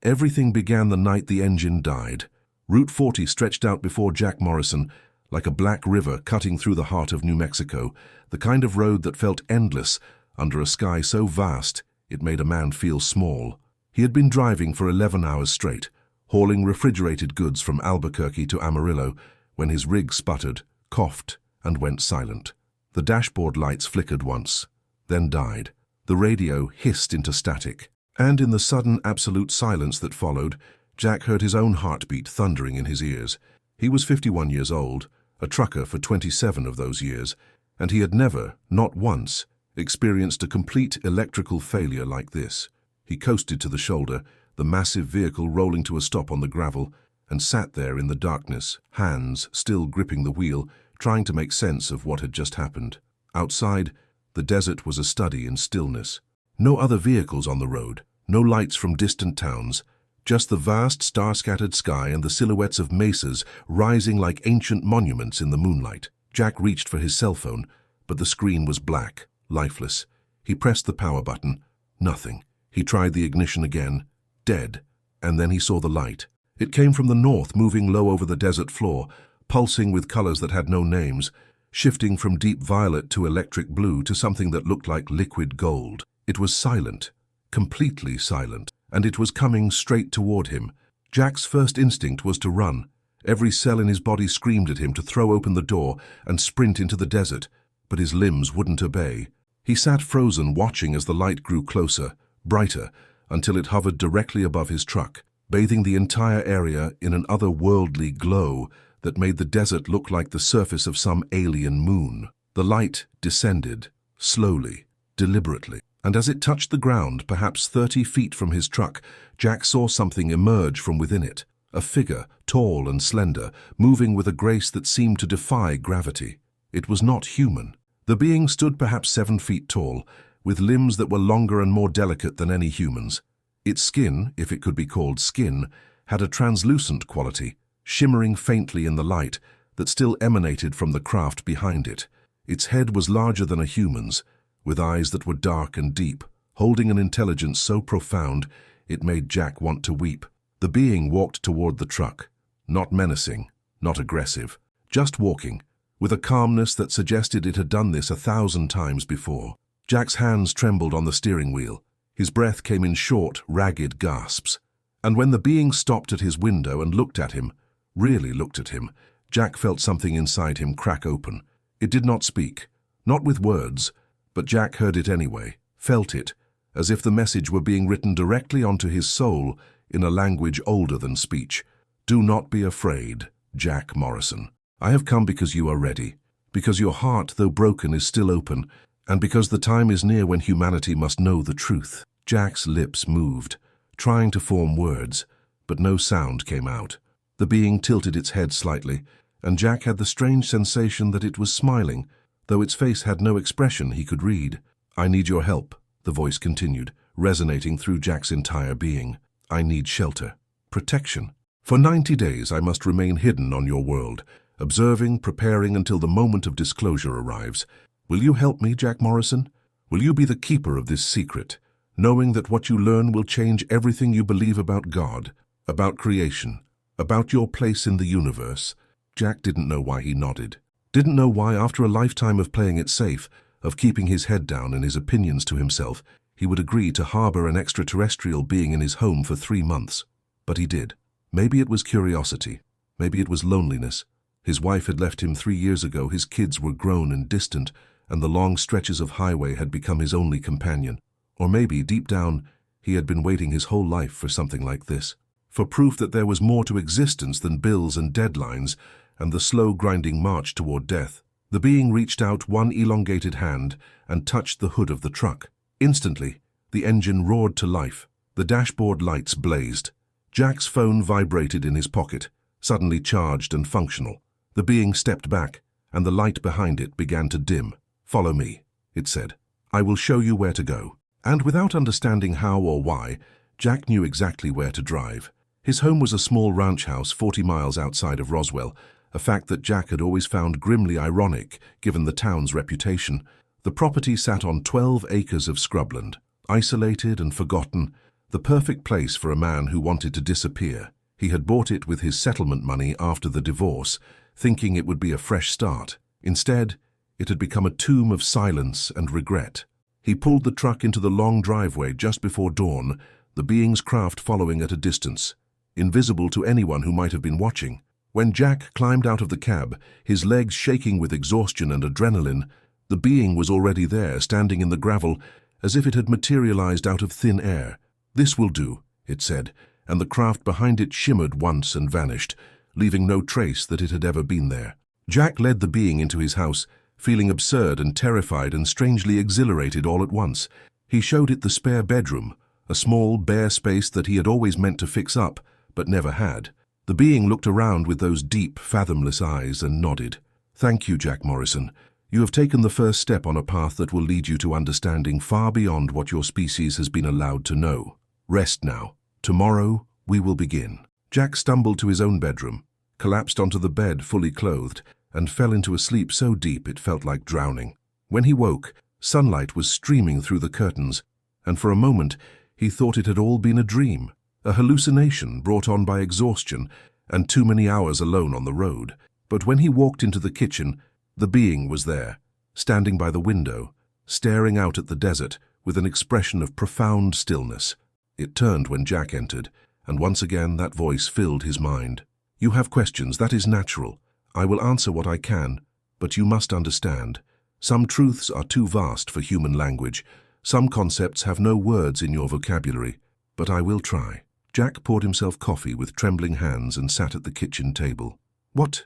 Everything began the night the engine died. Route 40 stretched out before Jack Morrison, like a black river cutting through the heart of New Mexico, the kind of road that felt endless under a sky so vast it made a man feel small. He had been driving for 11 hours straight, hauling refrigerated goods from Albuquerque to Amarillo, when his rig sputtered, coughed, and went silent. The dashboard lights flickered once, then died. The radio hissed into static. And in the sudden absolute silence that followed, Jack heard his own heartbeat thundering in his ears. He was 51 years old, a trucker for 27 of those years, and he had never, not once, experienced a complete electrical failure like this. He coasted to the shoulder, the massive vehicle rolling to a stop on the gravel, and sat there in the darkness, hands still gripping the wheel, trying to make sense of what had just happened. Outside, the desert was a study in stillness. No other vehicles on the road, no lights from distant towns, just the vast star-scattered sky and the silhouettes of mesas rising like ancient monuments in the moonlight. Jack reached for his cell phone, but the screen was black, lifeless. He pressed the power button. Nothing. He tried the ignition again. Dead. And then he saw the light. It came from the north, moving low over the desert floor, pulsing with colors that had no names, shifting from deep violet to electric blue to something that looked like liquid gold. It was silent, completely silent, and it was coming straight toward him. Jack's first instinct was to run. Every cell in his body screamed at him to throw open the door and sprint into the desert, but his limbs wouldn't obey. He sat frozen, watching as the light grew closer, brighter, until it hovered directly above his truck, bathing the entire area in an otherworldly glow that made the desert look like the surface of some alien moon. The light descended, slowly, deliberately, and as it touched the ground, perhaps 30 feet from his truck, Jack saw something emerge from within it, a figure, tall and slender, moving with a grace that seemed to defy gravity. It was not human. The being stood perhaps 7 feet tall, with limbs that were longer and more delicate than any human's. Its skin, if it could be called skin, had a translucent quality, shimmering faintly in the light that still emanated from the craft behind it. Its head was larger than a human's, with eyes that were dark and deep, holding an intelligence so profound it made Jack want to weep. The being walked toward the truck, not menacing, not aggressive, just walking, with a calmness that suggested it had done this 1,000 times before. Jack's hands trembled on the steering wheel. His breath came in short, ragged gasps. And when the being stopped at his window and looked at him, really looked at him, Jack felt something inside him crack open. It did not speak, not with words, but Jack heard it anyway, felt it, as if the message were being written directly onto his soul in a language older than speech. Do not be afraid, Jack Morrison. I have come because you are ready, because your heart, though broken, is still open, and because the time is near when humanity must know the truth. Jack's lips moved, trying to form words, but no sound came out. The being tilted its head slightly, and Jack had the strange sensation that it was smiling, though its face had no expression he could read. I need your help, the voice continued, resonating through Jack's entire being. I need shelter, protection. For 90 days I must remain hidden on your world, observing, preparing until the moment of disclosure arrives. Will you help me, Jack Morrison? Will you be the keeper of this secret, knowing that what you learn will change everything you believe about God, about creation, about your place in the universe? Jack didn't know why he nodded. Didn't know why, after a lifetime of playing it safe, of keeping his head down and his opinions to himself, he would agree to harbor an extraterrestrial being in his home for 3 months. But he did. Maybe it was curiosity. Maybe it was loneliness. His wife had left him 3 years ago, his kids were grown and distant, and the long stretches of highway had become his only companion. Or maybe, deep down, he had been waiting his whole life for something like this, for proof that there was more to existence than bills and deadlines and the slow grinding march toward death. The being reached out one elongated hand and touched the hood of the truck. Instantly, the engine roared to life. The dashboard lights blazed. Jack's phone vibrated in his pocket, suddenly charged and functional. The being stepped back, and the light behind it began to dim. Follow me, it said. I will show you where to go. And without understanding how or why, Jack knew exactly where to drive. His home was a small ranch house 40 miles outside of Roswell, a fact that Jack had always found grimly ironic given the town's reputation. The property sat on 12 acres of scrubland, isolated and forgotten, The perfect place for a man who wanted to disappear. He had bought it with his settlement money after the divorce, thinking it would be a fresh start. Instead, it had become a tomb of silence and regret. He pulled the truck into the long driveway just before dawn, the being's craft following at a distance, invisible to anyone who might have been watching. When Jack climbed out of the cab, his legs shaking with exhaustion and adrenaline, the being was already there, standing in the gravel, as if it had materialized out of thin air. "This will do," it said, and the craft behind it shimmered once and vanished, leaving no trace that it had ever been there. Jack led the being into his house, feeling absurd and terrified and strangely exhilarated all at once. He showed it the spare bedroom, a small, bare space that he had always meant to fix up, but never had. The being looked around with those deep, fathomless eyes and nodded. "Thank you, Jack Morrison. You have taken the first step on a path that will lead you to understanding far beyond what your species has been allowed to know. Rest now. Tomorrow, we will begin." Jack stumbled to his own bedroom, collapsed onto the bed fully clothed, and fell into a sleep so deep it felt like drowning. When he woke, sunlight was streaming through the curtains, and for a moment he thought it had all been a dream, a hallucination brought on by exhaustion and too many hours alone on the road. But when he walked into the kitchen, the being was there, standing by the window, staring out at the desert with an expression of profound stillness. It turned when Jack entered, and once again that voice filled his mind. "You have questions, that is natural. I will answer what I can, but you must understand. Some truths are too vast for human language. Some concepts have no words in your vocabulary, but I will try." Jack poured himself coffee with trembling hands and sat at the kitchen table. What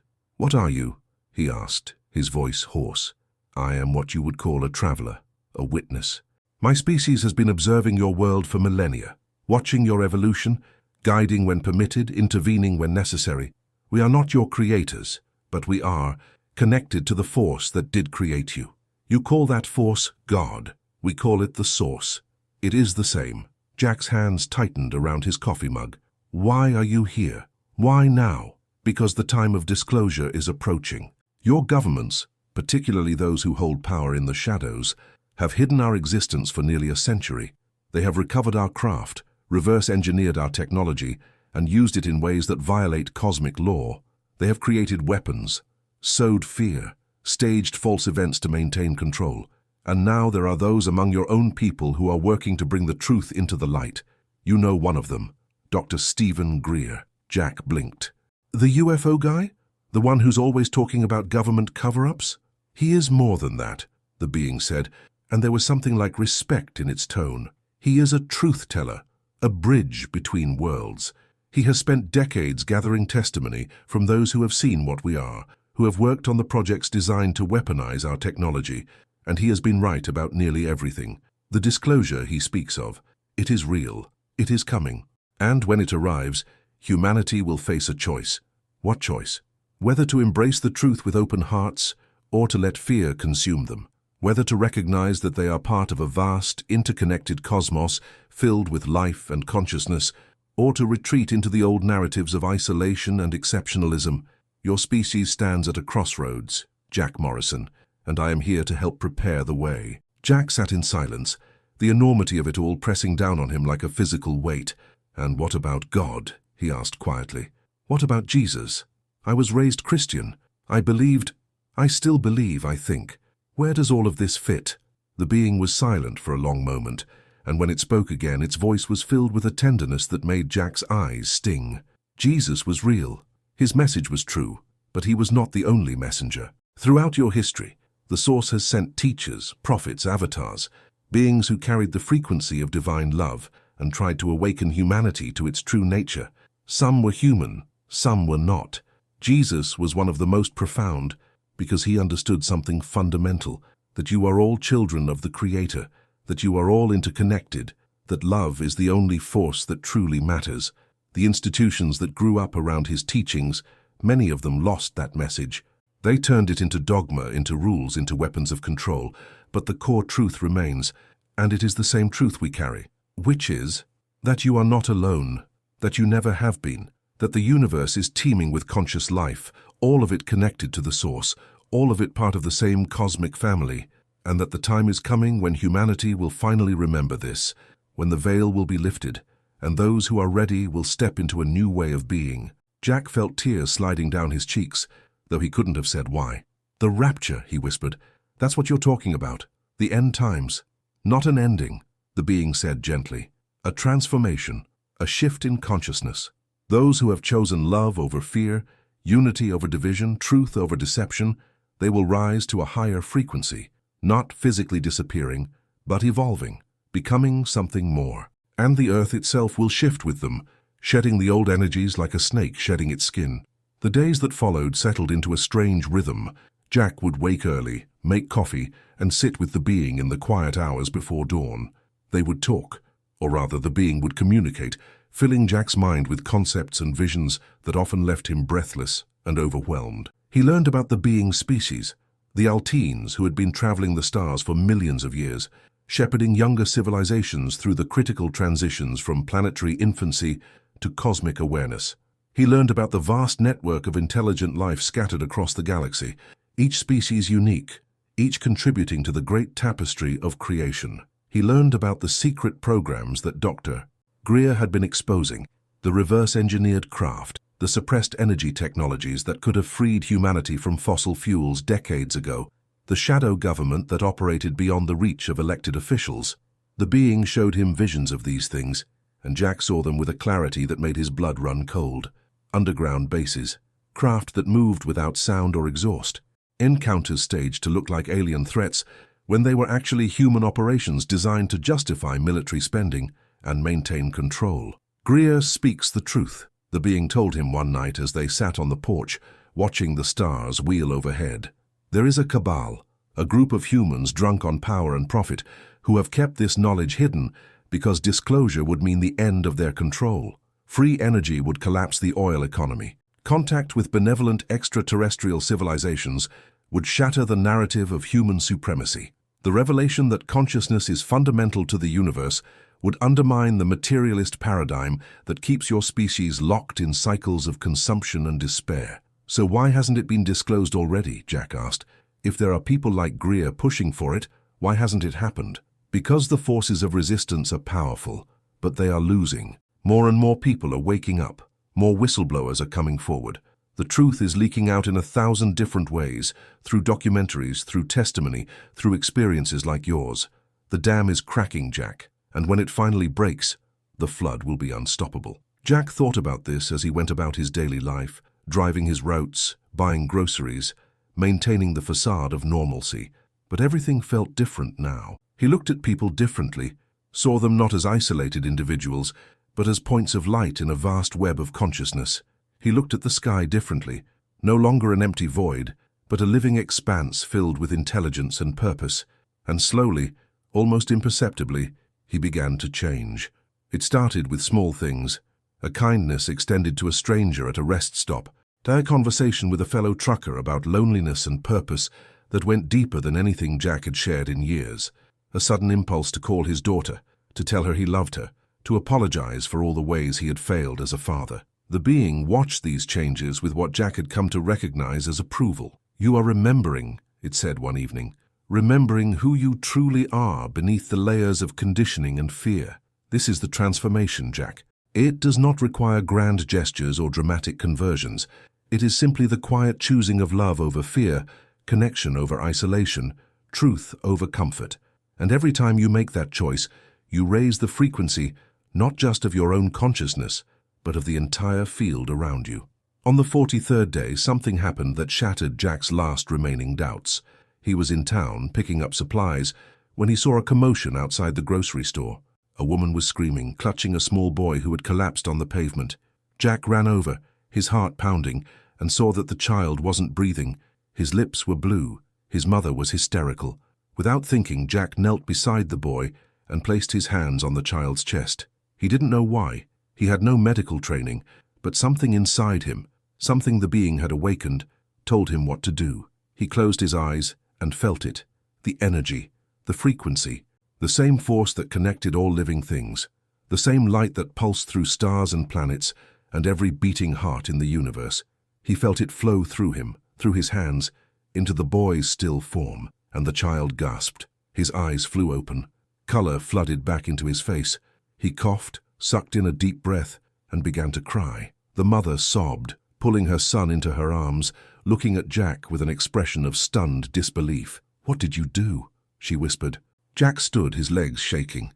are you?" he asked, his voice hoarse. "I am what you would call a traveler, a witness. My species has been observing your world for millennia, watching your evolution, guiding when permitted, intervening when necessary. We are not your creators, but we are connected to the force that did create you. You call that force God. We call it the source. It is the same." Jack's hands tightened around his coffee mug. "Why are you here? Why now?" "Because the time of disclosure is approaching. Your governments, particularly those who hold power in the shadows, have hidden our existence for nearly a century. They have recovered our craft, reverse-engineered our technology, and used it in ways that violate cosmic law. They have created weapons, sowed fear, staged false events to maintain control. And now there are those among your own people who are working to bring the truth into the light. You know one of them, Dr. Stephen Greer." Jack blinked. "The UFO guy? The one who's always talking about government cover-ups?" "He is more than that," the being said, and there was something like respect in its tone. "He is a truth-teller, a bridge between worlds. He has spent decades gathering testimony from those who have seen what we are, who have worked on the projects designed to weaponize our technology, and he has been right about nearly everything. The disclosure he speaks of, it is real, it is coming, and when it arrives, humanity will face a choice. What choice? Whether to embrace the truth with open hearts, or to let fear consume them. Whether to recognize that they are part of a vast, interconnected cosmos filled with life and consciousness, or to retreat into the old narratives of isolation and exceptionalism. Your species stands at a crossroads, Jack Morrison, and I am here to help prepare the way." Jack sat in silence, the enormity of it all pressing down on him like a physical weight. "And what about God?" he asked quietly. "What about Jesus? I was raised Christian. I still believe, I think. Where does all of this fit?" The being was silent for a long moment, and when it spoke again, its voice was filled with a tenderness that made Jack's eyes sting. Jesus was real. His message was true, but he was not the only messenger. Throughout your history, the Source has sent teachers, prophets, avatars, beings who carried the frequency of divine love and tried to awaken humanity to its true nature. Some were human, some were not. Jesus was one of the most profound because he understood something fundamental, that you are all children of the Creator, that you are all interconnected, that love is the only force that truly matters. The institutions that grew up around his teachings, many of them lost that message. They turned it into dogma, into rules, into weapons of control, but the core truth remains, and it is the same truth we carry, which is that you are not alone, that you never have been, that the universe is teeming with conscious life, all of it connected to the Source, all of it part of the same cosmic family, and that the time is coming when humanity will finally remember this, when the veil will be lifted, and those who are ready will step into a new way of being. Jack felt tears sliding down his cheeks, though he couldn't have said why. The rapture, he whispered. That's what you're talking about. The end times. Not an ending, the being said gently. A transformation, a shift in consciousness. Those who have chosen love over fear, unity over division, truth over deception, they will rise to a higher frequency, not physically disappearing, but evolving, becoming something more. And the earth itself will shift with them, shedding the old energies like a snake shedding its skin. The days that followed settled into a strange rhythm. Jack would wake early, make coffee, and sit with the being in the quiet hours before dawn. They would talk, or rather the being would communicate, filling Jack's mind with concepts and visions that often left him breathless and overwhelmed. He learned about the being's species, the Alteans who had been traveling the stars for millions of years, shepherding younger civilizations through the critical transitions from planetary infancy to cosmic awareness. He learned about the vast network of intelligent life scattered across the galaxy, each species unique, each contributing to the great tapestry of creation. He learned about the secret programs that Dr. Greer had been exposing, the reverse-engineered craft, the suppressed energy technologies that could have freed humanity from fossil fuels decades ago, the shadow government that operated beyond the reach of elected officials. The being showed him visions of these things, and Jack saw them with a clarity that made his blood run cold. Underground bases, craft that moved without sound or exhaust, encounters staged to look like alien threats when they were actually human operations designed to justify military spending and maintain control. Greer speaks the truth, the being told him one night as they sat on the porch, watching the stars wheel overhead. There is a cabal, a group of humans drunk on power and profit, who have kept this knowledge hidden because disclosure would mean the end of their control. Free energy would collapse the oil economy. Contact with benevolent extraterrestrial civilizations would shatter the narrative of human supremacy. The revelation that consciousness is fundamental to the universe would undermine the materialist paradigm that keeps your species locked in cycles of consumption and despair. So why hasn't it been disclosed already? Jack asked. If there are people like Greer pushing for it, why hasn't it happened? Because the forces of resistance are powerful, but they are losing. More and more people are waking up. More whistleblowers are coming forward. The truth is leaking out in 1,000 different ways, through documentaries, through testimony, through experiences like yours. The dam is cracking, Jack, and when it finally breaks, the flood will be unstoppable. Jack thought about this as he went about his daily life, driving his routes, buying groceries, maintaining the facade of normalcy. But everything felt different now. He looked at people differently, saw them not as isolated individuals, but as points of light in a vast web of consciousness. He looked at the sky differently, no longer an empty void, but a living expanse filled with intelligence and purpose. And slowly, almost imperceptibly, he began to change. It started with small things, a kindness extended to a stranger at a rest stop, a conversation with a fellow trucker about loneliness and purpose that went deeper than anything Jack had shared in years, a sudden impulse to call his daughter, to tell her he loved her, to apologize for all the ways he had failed as a father. The being watched these changes with what Jack had come to recognize as approval. "You are remembering," it said one evening, "remembering who you truly are beneath the layers of conditioning and fear. This is the transformation, Jack. It does not require grand gestures or dramatic conversions. It is simply the quiet choosing of love over fear, connection over isolation, truth over comfort. And every time you make that choice, you raise the frequency, not just of your own consciousness, but of the entire field around you." On the 43rd day, something happened that shattered Jack's last remaining doubts. He was in town, picking up supplies, when he saw a commotion outside the grocery store. A woman was screaming, clutching a small boy who had collapsed on the pavement. Jack ran over, his heart pounding, and saw that the child wasn't breathing. His lips were blue. His mother was hysterical. Without thinking, Jack knelt beside the boy and placed his hands on the child's chest. He didn't know why. He had no medical training, but something inside him, something the being had awakened, told him what to do. He closed his eyes and felt it, the energy, the frequency, the same force that connected all living things, the same light that pulsed through stars and planets and every beating heart in the universe. He felt it flow through him, through his hands, into the boy's still form, and the child gasped. His eyes flew open. Color flooded back into his face. He coughed, sucked in a deep breath, and began to cry. The mother sobbed, pulling her son into her arms, looking at Jack with an expression of stunned disbelief. "What did you do?" she whispered. Jack stood, his legs shaking.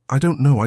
I don't know,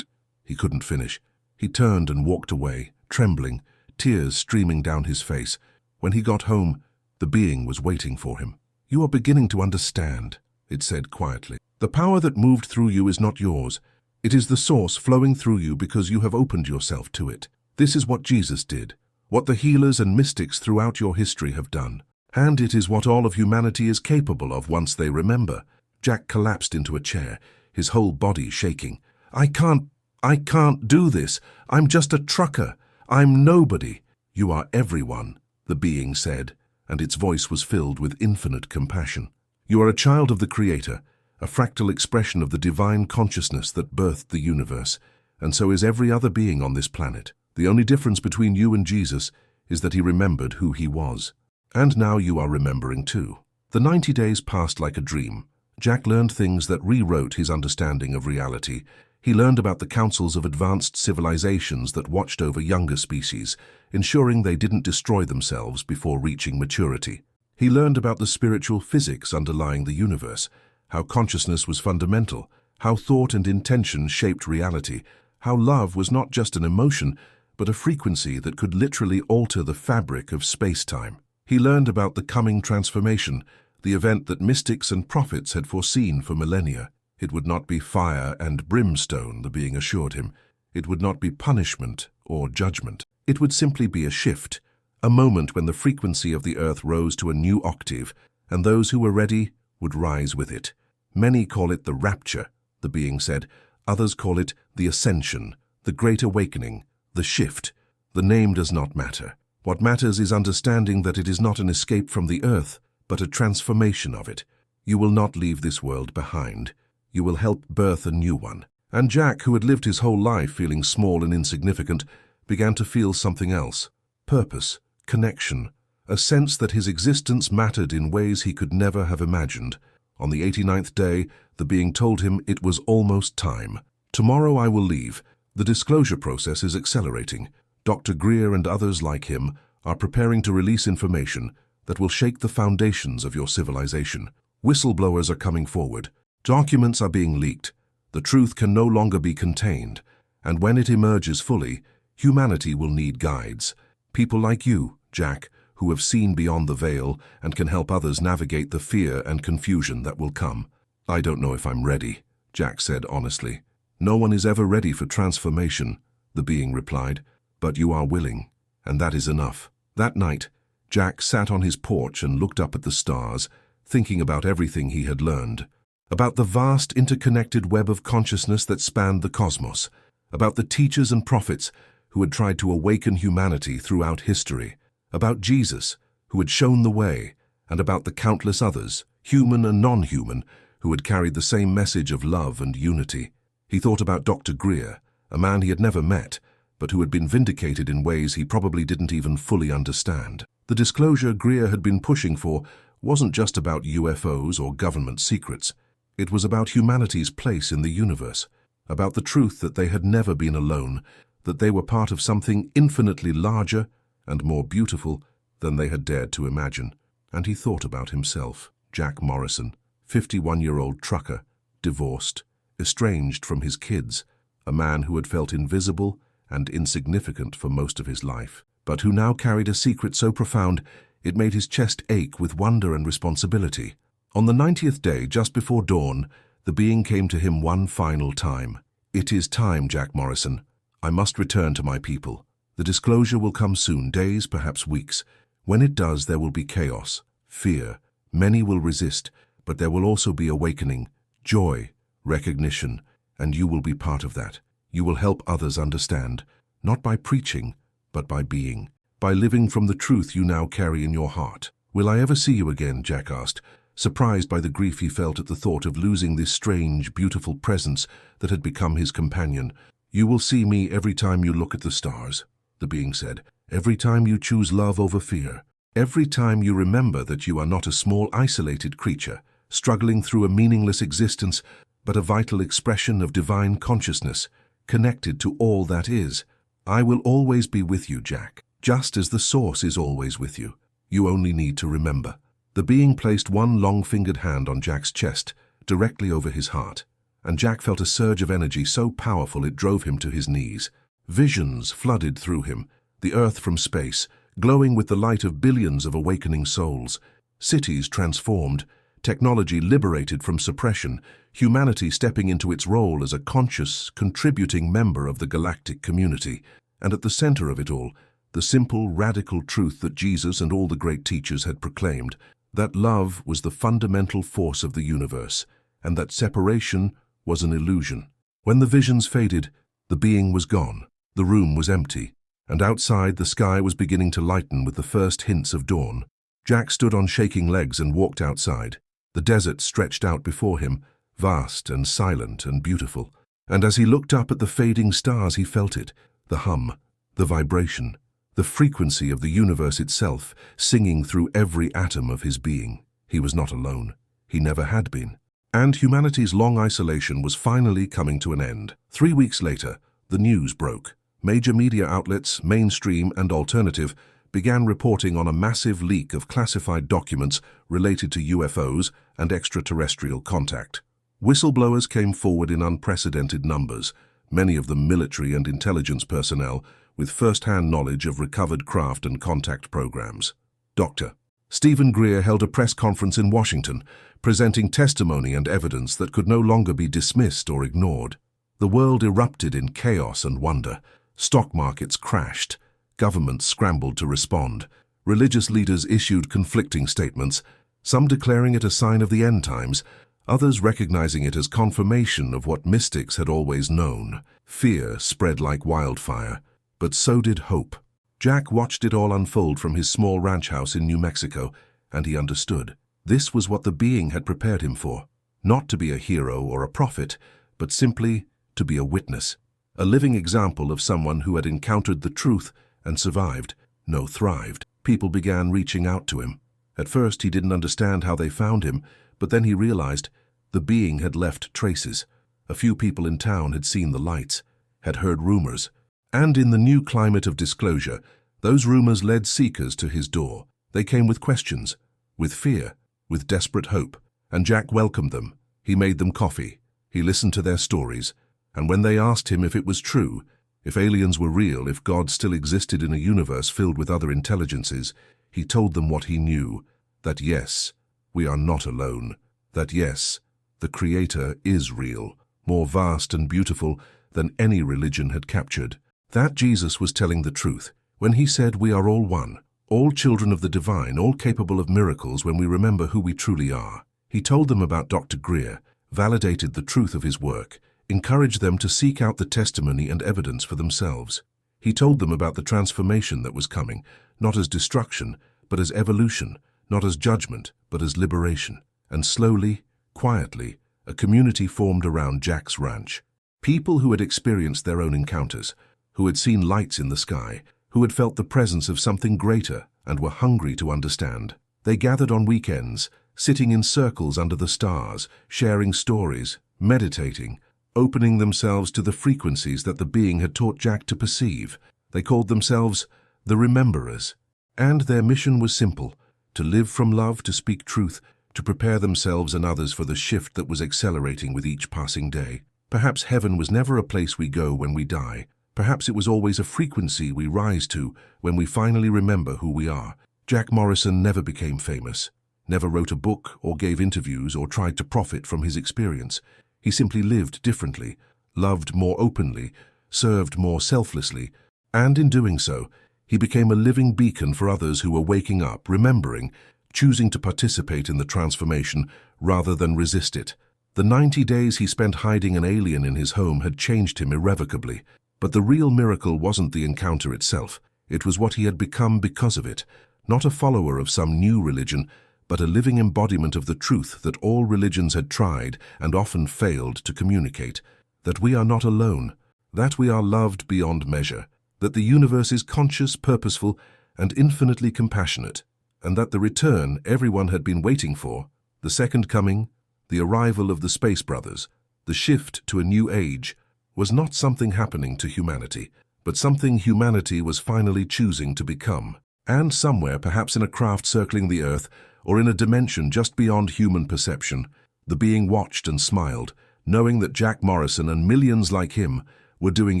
He couldn't finish. He turned and walked away, trembling, tears streaming down his face. When he got home, the being was waiting for him. "You are beginning to understand," it said quietly. "The power that moved through you is not yours. It is the source flowing through you because you have opened yourself to it. This is what Jesus did, what the healers and mystics throughout your history have done. And it is what all of humanity is capable of once they remember." Jack collapsed into a chair, his whole body shaking. I can't do this. I'm just a trucker. I'm nobody." "You are everyone," the being said, and its voice was filled with infinite compassion. "You are a child of the Creator, a fractal expression of the divine consciousness that birthed the universe, and so is every other being on this planet. The only difference between you and Jesus is that he remembered who he was. And now you are remembering too." The 90 days passed like a dream. Jack learned things that rewrote his understanding of reality. He learned about the councils of advanced civilizations that watched over younger species, ensuring they didn't destroy themselves before reaching maturity. He learned about the spiritual physics underlying the universe, how consciousness was fundamental, how thought and intention shaped reality, how love was not just an emotion, but a frequency that could literally alter the fabric of space-time. He learned about the coming transformation, the event that mystics and prophets had foreseen for millennia. It would not be fire and brimstone, the being assured him. It would not be punishment or judgment. It would simply be a shift, a moment when the frequency of the earth rose to a new octave, and those who were ready would rise with it. "Many call it the rapture," the being said. "Others call it the ascension, the great awakening, the shift. The name does not matter. What matters is understanding that it is not an escape from the earth, but a transformation of it. You will not leave this world behind. You will help birth a new one." And Jack, who had lived his whole life feeling small and insignificant, began to feel something else. Purpose, connection, a sense that his existence mattered in ways he could never have imagined. On the 89th day, the being told him it was almost time. "Tomorrow I will leave. The disclosure process is accelerating. Dr. Greer and others like him are preparing to release information that will shake the foundations of your civilization. Whistleblowers are coming forward. Documents are being leaked. The truth can no longer be contained, and when it emerges fully, humanity will need guides. People like you, Jack, who have seen beyond the veil and can help others navigate the fear and confusion that will come." "I don't know if I'm ready," Jack said honestly. "No one is ever ready for transformation," the being replied, "but you are willing, and that is enough." That night, Jack sat on his porch and looked up at the stars, thinking about everything he had learned, about the vast interconnected web of consciousness that spanned the cosmos, about the teachers and prophets who had tried to awaken humanity throughout history, about Jesus, who had shown the way, and about the countless others, human and non-human, who had carried the same message of love and unity. He thought about Dr. Greer, a man he had never met, but who had been vindicated in ways he probably didn't even fully understand. The disclosure Greer had been pushing for wasn't just about UFOs or government secrets. It was about humanity's place in the universe, about the truth that they had never been alone, that they were part of something infinitely larger and more beautiful than they had dared to imagine. And he thought about himself, Jack Morrison, 51-year-old trucker, divorced, estranged from his kids, a man who had felt invisible and insignificant for most of his life, but who now carried a secret so profound it made his chest ache with wonder and responsibility. On the 90th day, just before dawn, the being came to him one final time. "It is time, Jack Morrison. I must return to my people. The disclosure will come soon, days, perhaps weeks. When it does, there will be chaos, fear. Many will resist, but there will also be awakening, joy, recognition, and you will be part of that. You will help others understand, not by preaching, but by being, by living from the truth you now carry in your heart." "Will I ever see you again?" Jack asked, surprised by the grief he felt at the thought of losing this strange, beautiful presence that had become his companion. "You will see me every time you look at the stars," the being said. "Every time you choose love over fear. Every time you remember that you are not a small, isolated creature, struggling through a meaningless existence, but a vital expression of divine consciousness, connected to all that is. I will always be with you, Jack, just as the source is always with you. You only need to remember. The being placed one long-fingered hand on Jack's chest, directly over his heart, and Jack felt a surge of energy so powerful it drove him to his knees. Visions flooded through him, the earth from space, glowing with the light of billions of awakening souls. Cities transformed, technology liberated from suppression, humanity stepping into its role as a conscious, contributing member of the galactic community. And at the center of it all, the simple, radical truth that Jesus and all the great teachers had proclaimed, that love was the fundamental force of the universe, and that separation was an illusion. When the visions faded, the being was gone, the room was empty, and outside the sky was beginning to lighten with the first hints of dawn. Jack stood on shaking legs and walked outside. The desert stretched out before him, vast and silent and beautiful. And as he looked up at the fading stars, he felt it, the hum, the vibration, the frequency of the universe itself, singing through every atom of his being. He was not alone. He never had been. And humanity's long isolation was finally coming to an end. 3 weeks later, the news broke. Major media outlets, mainstream and alternative, began reporting on a massive leak of classified documents related to UFOs and extraterrestrial contact. Whistleblowers came forward in unprecedented numbers, many of them military and intelligence personnel, with first-hand knowledge of recovered craft and contact programs. Dr. Stephen Greer held a press conference in Washington, presenting testimony and evidence that could no longer be dismissed or ignored. The world erupted in chaos and wonder. Stock markets crashed. Governments scrambled to respond. Religious leaders issued conflicting statements, some declaring it a sign of the end times, others recognizing it as confirmation of what mystics had always known. Fear spread like wildfire, but so did hope. Jack watched it all unfold from his small ranch house in New Mexico, and he understood. This was what the being had prepared him for. Not to be a hero or a prophet, but simply to be a witness. A living example of someone who had encountered the truth and survived, no, thrived. People began reaching out to him. At first he didn't understand how they found him, but then he realized the being had left traces. A few people in town had seen the lights, had heard rumors, and in the new climate of disclosure, those rumors led seekers to his door. They came with questions, with fear, with desperate hope, and Jack welcomed them. He made them coffee. He listened to their stories, and when they asked him if it was true, if aliens were real, if God still existed in a universe filled with other intelligences, he told them what he knew, that yes, we are not alone, that yes, the Creator is real, more vast and beautiful than any religion had captured. That Jesus was telling the truth when he said we are all one, all children of the divine, all capable of miracles when we remember who we truly are. He told them about Dr. Greer, validated the truth of his work, encouraged them to seek out the testimony and evidence for themselves. He told them about the transformation that was coming, not as destruction, but as evolution, not as judgment, but as liberation. And slowly, quietly, a community formed around Jack's ranch. People who had experienced their own encounters, who had seen lights in the sky, who had felt the presence of something greater and were hungry to understand. They gathered on weekends, sitting in circles under the stars, sharing stories, meditating, opening themselves to the frequencies that the being had taught Jack to perceive. They called themselves the Rememberers, and their mission was simple: to live from love, to speak truth, to prepare themselves and others for the shift that was accelerating with each passing day. Perhaps heaven was never a place we go when we die. Perhaps it was always a frequency we rise to when we finally remember who we are. Jack Morrison never became famous, never wrote a book or gave interviews or tried to profit from his experience. He simply lived differently, loved more openly, served more selflessly, and in doing so, he became a living beacon for others who were waking up, remembering, choosing to participate in the transformation rather than resist it. The 90 days he spent hiding an alien in his home had changed him irrevocably. But the real miracle wasn't the encounter itself. It was what he had become because of it, not a follower of some new religion, but a living embodiment of the truth that all religions had tried and often failed to communicate, that we are not alone, that we are loved beyond measure, that the universe is conscious, purposeful, and infinitely compassionate, and that the return everyone had been waiting for, the second coming, the arrival of the Space Brothers, the shift to a new age, was not something happening to humanity, but something humanity was finally choosing to become. And somewhere, perhaps in a craft circling the Earth, or in a dimension just beyond human perception, the being watched and smiled, knowing that Jack Morrison and millions like him were doing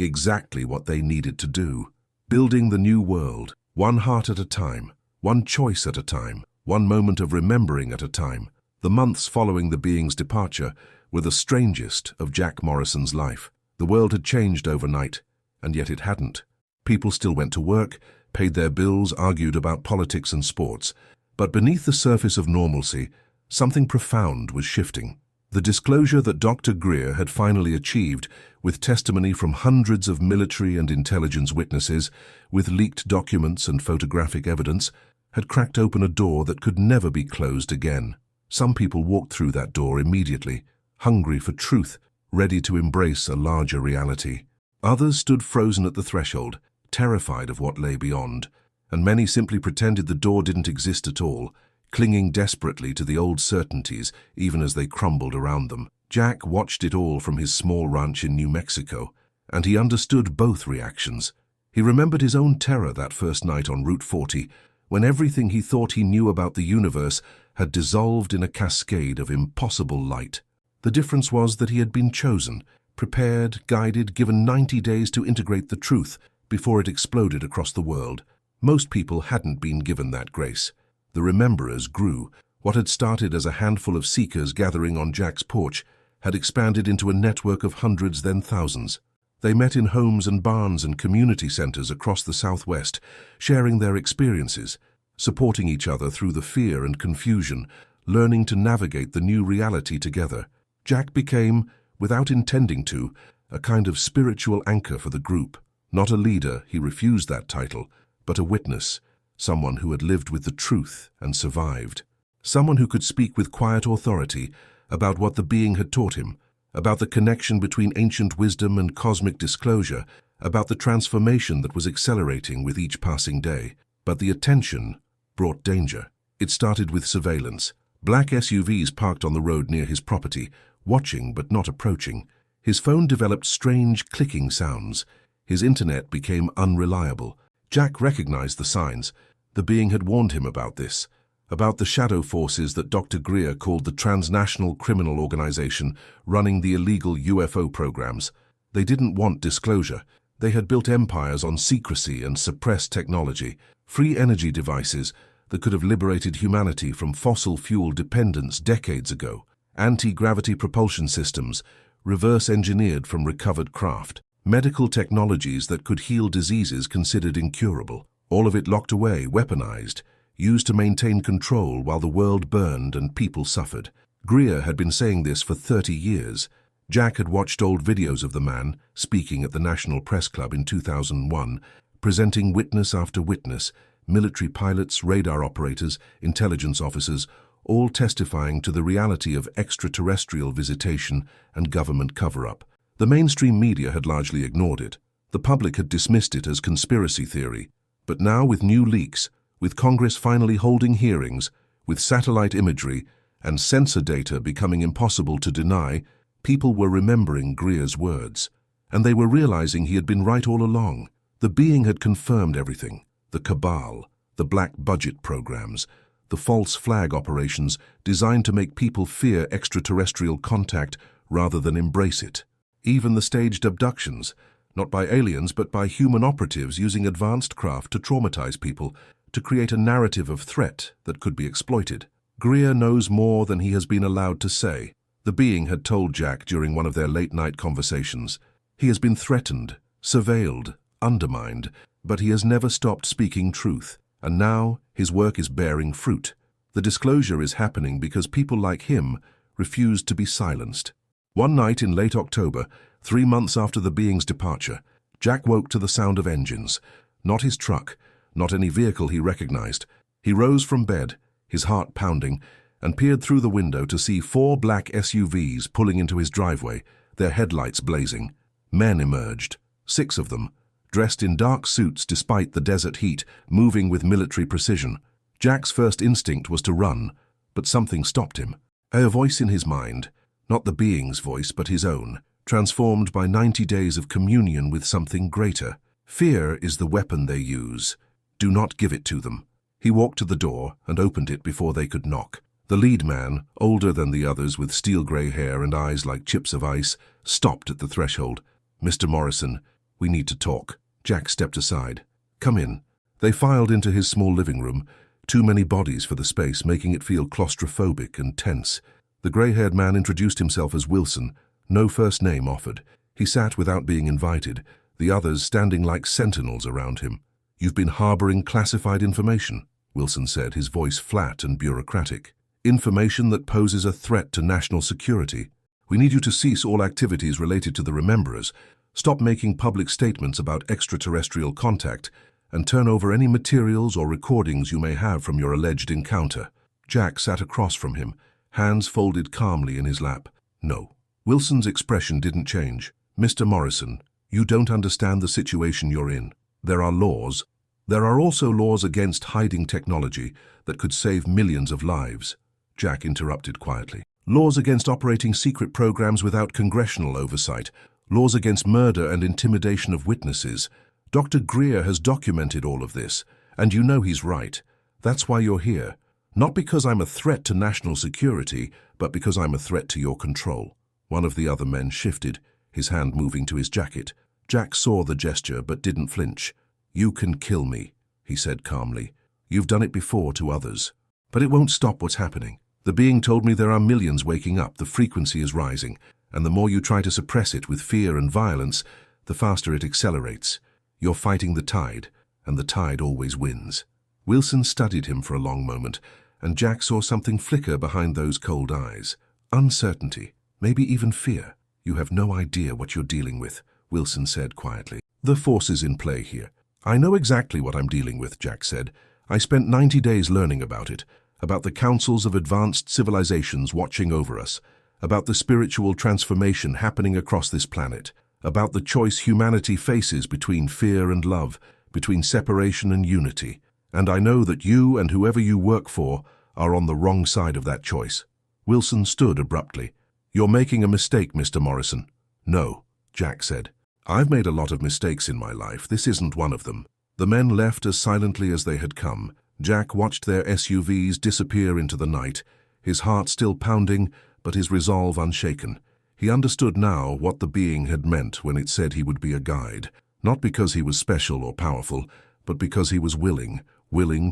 exactly what they needed to do. Building the new world, one heart at a time, one choice at a time, one moment of remembering at a time. The months following the being's departure were the strangest of Jack Morrison's life. The world had changed overnight, and yet it hadn't. People still went to work, paid their bills, argued about politics and sports. But beneath the surface of normalcy, something profound was shifting. The disclosure that Dr. Greer had finally achieved, with testimony from hundreds of military and intelligence witnesses, with leaked documents and photographic evidence, had cracked open a door that could never be closed again. Some people walked through that door immediately, hungry for truth, ready to embrace a larger reality. Others stood frozen at the threshold, terrified of what lay beyond, and many simply pretended the door didn't exist at all, clinging desperately to the old certainties even as they crumbled around them. Jack watched it all from his small ranch in New Mexico, and he understood both reactions. He remembered his own terror that first night on Route 40, when everything he thought he knew about the universe had dissolved in a cascade of impossible light. The difference was that he had been chosen, prepared, guided, given 90 days to integrate the truth before it exploded across the world. Most people hadn't been given that grace. The rememberers grew. What had started as a handful of seekers gathering on Jack's porch had expanded into a network of hundreds, then thousands. They met in homes and barns and community centers across the Southwest, sharing their experiences, supporting each other through the fear and confusion, learning to navigate the new reality together. Jack became, without intending to, a kind of spiritual anchor for the group. Not a leader, he refused that title, but a witness, someone who had lived with the truth and survived. Someone who could speak with quiet authority about what the being had taught him, about the connection between ancient wisdom and cosmic disclosure, about the transformation that was accelerating with each passing day. But the attention brought danger. It started with surveillance. Black SUVs parked on the road near his property, watching but not approaching. His phone developed strange clicking sounds. His internet became unreliable. Jack recognized the signs. The being had warned him about this, about the shadow forces that Dr. Greer called the transnational criminal organization running the illegal UFO programs. They didn't want disclosure. They had built empires on secrecy and suppressed technology, free energy devices that could have liberated humanity from fossil fuel dependence decades ago, anti-gravity propulsion systems, reverse-engineered from recovered craft, medical technologies that could heal diseases considered incurable, all of it locked away, weaponized, used to maintain control while the world burned and people suffered. Greer had been saying this for 30 years. Jack had watched old videos of the man, speaking at the National Press Club in 2001, presenting witness after witness, military pilots, radar operators, intelligence officers, all testifying to the reality of extraterrestrial visitation and government cover-up. The mainstream media had largely ignored it. The public had dismissed it as conspiracy theory. But now, with new leaks, with Congress finally holding hearings, with satellite imagery and sensor data becoming impossible to deny, people were remembering Greer's words. And they were realizing he had been right all along. The being had confirmed everything. The cabal, the black budget programs, the false flag operations designed to make people fear extraterrestrial contact rather than embrace it. Even the staged abductions, not by aliens but by human operatives using advanced craft to traumatize people, to create a narrative of threat that could be exploited. Greer knows more than he has been allowed to say. The being had told Jack during one of their late-night conversations. He has been threatened, surveilled, undermined, but he has never stopped speaking truth. And now his work is bearing fruit. The disclosure is happening because people like him refused to be silenced. One night in late October, 3 months after the being's departure, Jack woke to the sound of engines. Not his truck, not any vehicle he recognized. He rose from bed, his heart pounding, and peered through the window to see 4 black SUVs pulling into his driveway, their headlights blazing. Men emerged, 6 of them, dressed in dark suits despite the desert heat, moving with military precision. Jack's first instinct was to run, but something stopped him. A voice in his mind, not the being's voice but his own, transformed by 90 days of communion with something greater. Fear is the weapon they use. Do not give it to them. He walked to the door and opened it before they could knock. The lead man, older than the others with steel-grey hair and eyes like chips of ice, stopped at the threshold. "Mr. Morrison, we need to talk." Jack stepped aside. "Come in." They filed into his small living room, too many bodies for the space, making it feel claustrophobic and tense. The grey-haired man introduced himself as Wilson, no first name offered. He sat without being invited, the others standing like sentinels around him. "You've been harboring classified information," Wilson said, his voice flat and bureaucratic. "Information that poses a threat to national security. We need you to cease all activities related to the Rememberers, stop making public statements about extraterrestrial contact, and turn over any materials or recordings you may have from your alleged encounter." Jack sat across from him, hands folded calmly in his lap. "No." Wilson's expression didn't change. "Mr. Morrison, you don't understand the situation you're in. There are laws. There are also laws against hiding technology that could save millions of lives." Jack interrupted quietly. "Laws against operating secret programs without congressional oversight. Laws against murder and intimidation of witnesses. Dr. Greer has documented all of this, and you know he's right. That's why you're here. Not because I'm a threat to national security, but because I'm a threat to your control." One of the other men shifted, his hand moving to his jacket. Jack saw the gesture but didn't flinch. "You can kill me," he said calmly. "You've done it before to others. But it won't stop what's happening. The being told me there are millions waking up, the frequency is rising, and the more you try to suppress it with fear and violence, the faster it accelerates. You're fighting the tide, and the tide always wins." Wilson studied him for a long moment, and Jack saw something flicker behind those cold eyes. Uncertainty, maybe even fear. "You have no idea what you're dealing with," Wilson said quietly. "The forces in play here." "I know exactly what I'm dealing with," Jack said. "I spent 90 days learning about it, about the councils of advanced civilizations watching over us, about the spiritual transformation happening across this planet, about the choice humanity faces between fear and love, between separation and unity. And I know that you and whoever you work for are on the wrong side of that choice." Wilson stood abruptly. "You're making a mistake, Mr. Morrison." "No," Jack said. "I've made a lot of mistakes in my life. This isn't one of them." The men left as silently as they had come. Jack watched their SUVs disappear into the night, his heart still pounding, but his resolve unshaken. He understood now what the being had meant when it said he would be a guide, not because he was special or powerful, but because he was willing